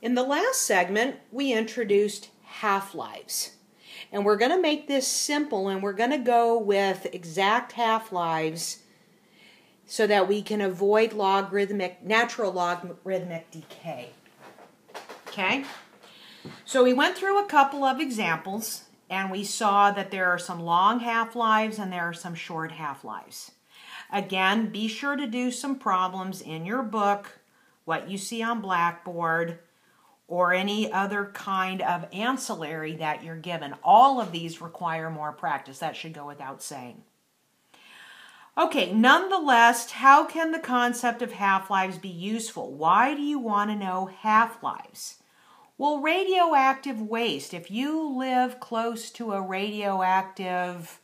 In the last segment, we introduced half-lives. And we're going to make this simple, and we're going to go with exact half-lives so that we can avoid natural logarithmic decay. Okay? So we went through a couple of examples, and we saw that there are some long half-lives and there are some short half-lives. Again, be sure to do some problems in your book, what you see on Blackboard, or any other kind of ancillary that you're given. All of these require more practice. That should go without saying. Okay, nonetheless, how can the concept of half-lives be useful? Why do you want to know half-lives? Well, radioactive waste. If you live close to a radioactive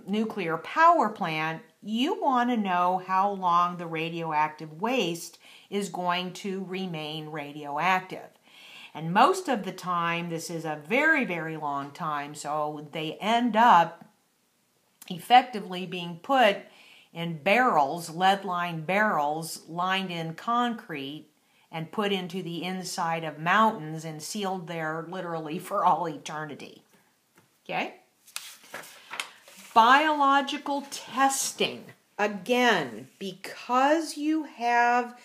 nuclear power plant, you want to know how long the radioactive waste is going to remain radioactive. And most of the time, this is a very, very long time, so they end up effectively being put in barrels, lead-lined barrels, lined in concrete, and put into the inside of mountains and sealed there literally for all eternity. Okay? Biological testing. Again, because you have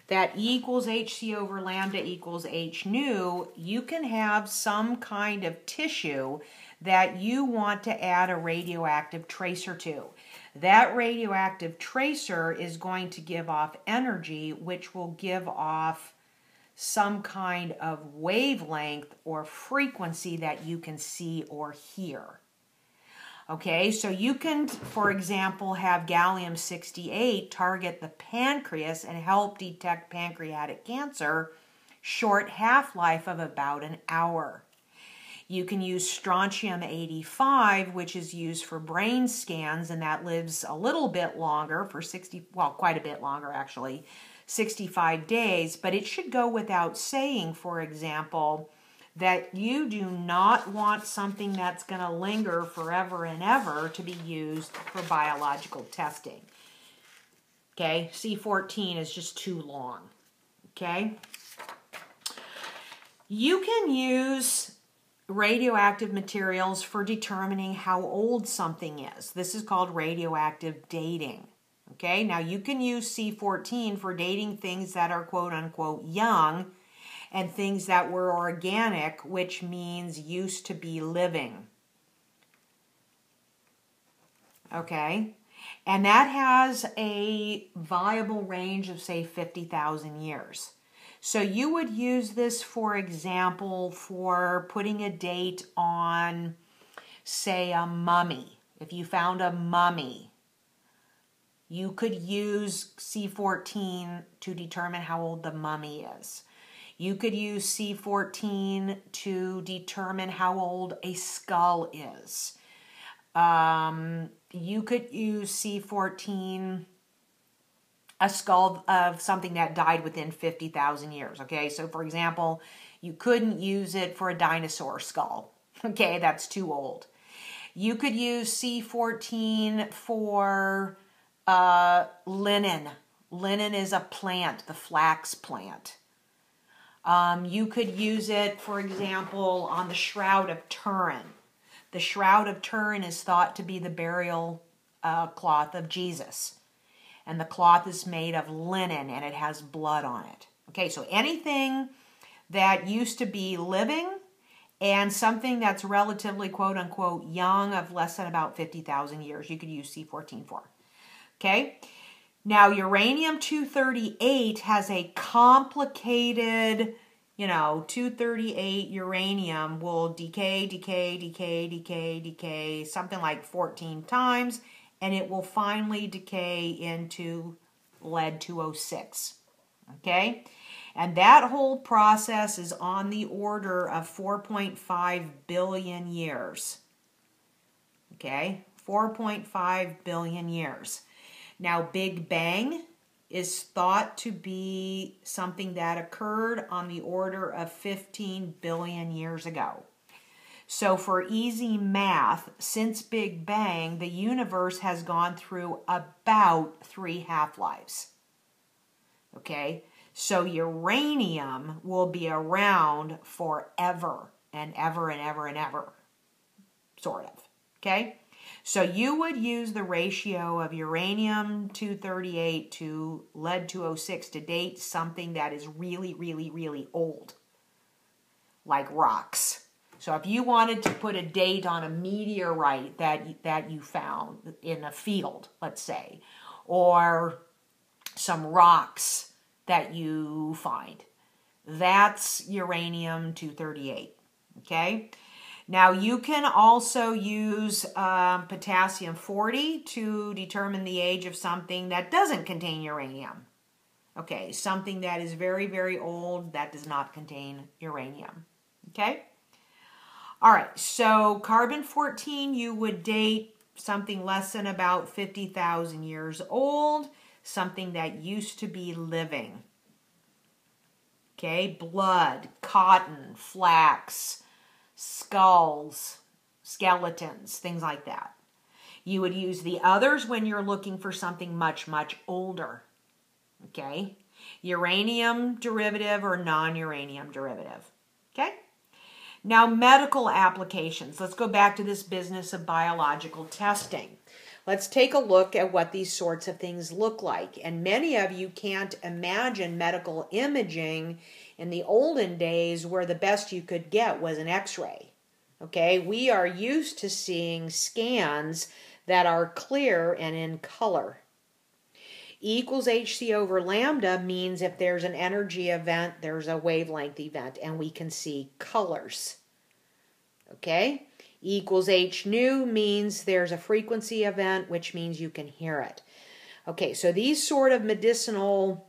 that E equals hc over lambda equals h nu, you can have some kind of tissue that you want to add a radioactive tracer to. That radioactive tracer is going to give off energy, which will give off some kind of wavelength or frequency that you can see or hear. Okay, so you can, for example, have gallium-68 target the pancreas and help detect pancreatic cancer, short half-life of about an hour. You can use strontium-85, which is used for brain scans, and that lives a little bit longer, for quite a bit longer actually, 65 days, but it should go without saying, for example, that you do not want something that's going to linger forever and ever to be used for biological testing. Okay, C14 is just too long. Okay? You can use radioactive materials for determining how old something is. This is called radioactive dating. Okay, now you can use C14 for dating things that are quote-unquote young, and things that were organic, which means used to be living. Okay? And that has a viable range of, say, 50,000 years. So you would use this, for example, for putting a date on, say, a mummy. If you found a mummy, you could use C14 to determine how old the mummy is. You could use C14 to determine how old a skull is. You could use C14, a skull of something that died within 50,000 years. Okay, so for example, you couldn't use it for a dinosaur skull. Okay, that's too old. You could use C14 for linen. Linen is a plant, the flax plant. You could use it, for example, on the Shroud of Turin. The Shroud of Turin is thought to be the burial cloth of Jesus. And the cloth is made of linen and it has blood on it. Okay, so anything that used to be living and something that's relatively quote-unquote young of less than about 50,000 years, you could use C14 for. Okay? Now, uranium-238 has a complicated, 238 uranium will decay, something like 14 times, and it will finally decay into lead-206, okay? And that whole process is on the order of 4.5 billion years, okay? 4.5 billion years. Now, Big Bang is thought to be something that occurred on the order of 15 billion years ago. So for easy math, since Big Bang, the universe has gone through about 3 half-lives. Okay? So uranium will be around forever and ever and ever and ever, sort of, okay? So you would use the ratio of uranium-238 to lead-206 to date something that is really, really, really old, like rocks. So if you wanted to put a date on a meteorite that you found in a field, let's say, or some rocks that you find, that's uranium-238, okay? Now you can also use potassium-40 to determine the age of something that doesn't contain uranium. Okay, something that is very, very old that does not contain uranium, okay? All right, so carbon-14 you would date something less than about 50,000 years old, something that used to be living. Okay, blood, cotton, flax, skulls, skeletons, things like that. You would use the others when you're looking for something much, much older. Okay, uranium derivative or non-uranium derivative. Okay. Now, medical applications. Let's go back to this business of biological testing. Let's take a look at what these sorts of things look like. And many of you can't imagine medical imaging in the olden days where the best you could get was an X-ray. Okay, we are used to seeing scans that are clear and in color. E equals hc over lambda means if there's an energy event, there's a wavelength event, and we can see colors. Okay? E equals h nu means there's a frequency event, which means you can hear it. Okay, so these sort of medicinal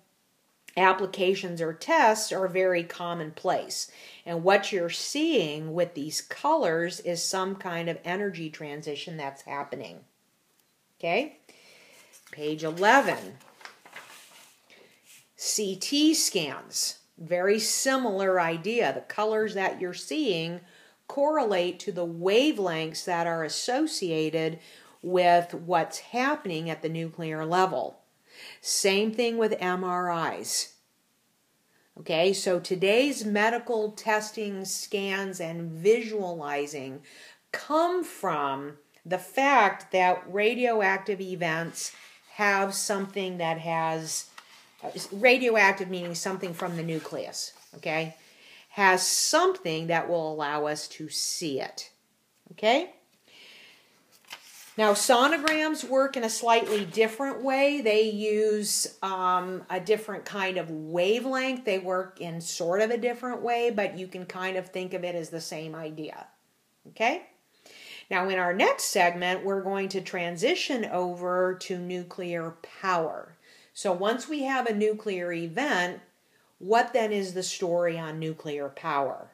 applications or tests are very commonplace. And what you're seeing with these colors is some kind of energy transition that's happening. Okay? Page 11. CT scans. Very similar idea. The colors that you're seeing correlate to the wavelengths that are associated with what's happening at the nuclear level. Same thing with MRIs. Okay, so today's medical testing, scans, and visualizing come from the fact that radioactive events have something that has, radioactive meaning something from the nucleus, okay, has something that will allow us to see it, okay? Now, sonograms work in a slightly different way. They use a different kind of wavelength. They work in sort of a different way, but you can kind of think of it as the same idea, okay? Now, in our next segment, we're going to transition over to nuclear power. So once we have a nuclear event, what then is the story on nuclear power?